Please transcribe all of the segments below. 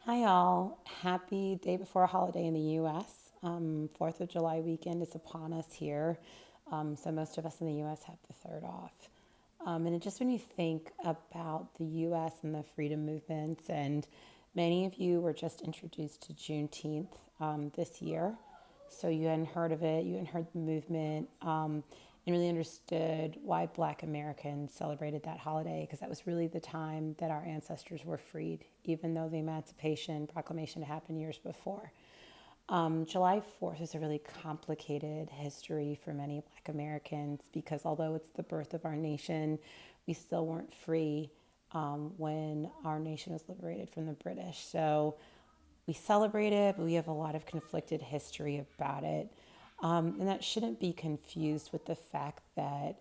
Hi, all. Happy day before a holiday in the U.S. 4th of July weekend is upon us here. So, most of us in the U.S. have the third off. And it just when you think about the U.S. and the freedom movements, and many of you were just introduced to Juneteenth this year. So, you hadn't heard of it, you hadn't heard the movement, and really understood why Black Americans celebrated that holiday, because that was really the time that our ancestors were freed, even though the Emancipation Proclamation happened years before. July 4th is a really complicated history for many Black Americans because although it's the birth of our nation, we still weren't free when our nation was liberated from the British. So we celebrate it, but we have a lot of conflicted history about it. And that shouldn't be confused with the fact that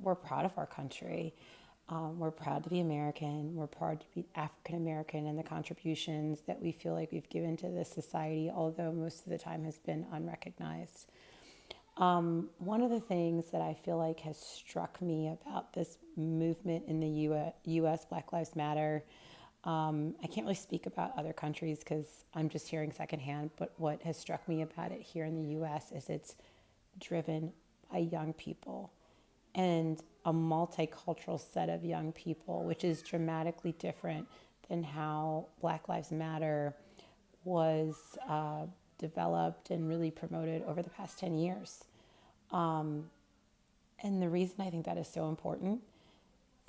we're proud of our country. We're proud to be American. We're proud to be African American and the contributions that we feel like we've given to this society, although most of the time has been unrecognized. One of the things that I feel like has struck me about this movement in the US, Black Lives Matter, I can't really speak about other countries because I'm just hearing secondhand, but what has struck me about it here in the US is it's driven by young people and a multicultural set of young people, which is dramatically different than how Black Lives Matter was developed and really promoted over the past 10 years. And the reason I think that is so important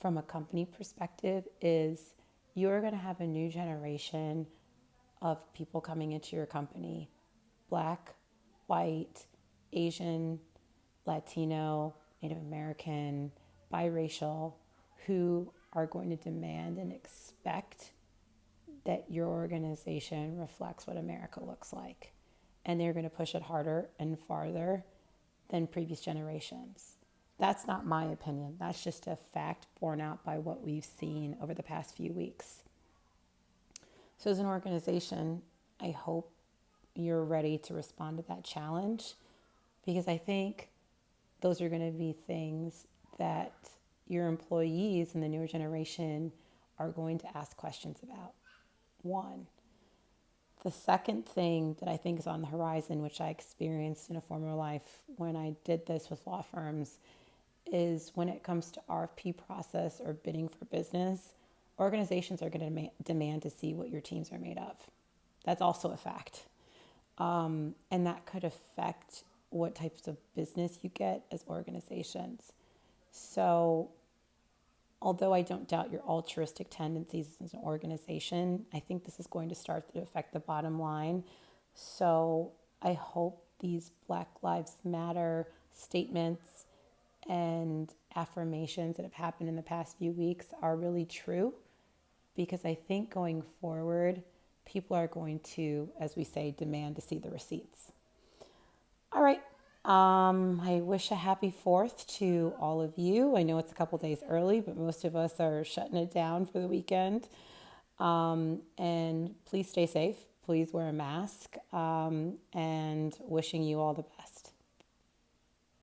from a company perspective is you're going to have a new generation of people coming into your company: Black, white, Asian, Latino, Native American, biracial, who are going to demand and expect that your organization reflects what America looks like. And they're going to push it harder and farther than previous generations. That's not my opinion. That's just a fact borne out by what we've seen over the past few weeks. So, as an organization, I hope you're ready to respond to that challenge because I think those are going to be things that your employees and the newer generation are going to ask questions about. One. The second thing that I think is on the horizon, which I experienced in a former life when I did this with law firms, is when it comes to RFP process or bidding for business, organizations are going to demand to see what your teams are made of. That's also a fact. And that could affect what types of business you get as organizations. So, although I don't doubt your altruistic tendencies as an organization, I think this is going to start to affect the bottom line. So, I hope these Black Lives Matter statements and affirmations that have happened in the past few weeks are really true because I think going forward, people are going to, as we say, demand to see the receipts. All right. I wish a happy 4th to all of you. I know it's a couple days early, but most of us are shutting it down for the weekend. And please stay safe. Please wear a mask. And wishing you all the best.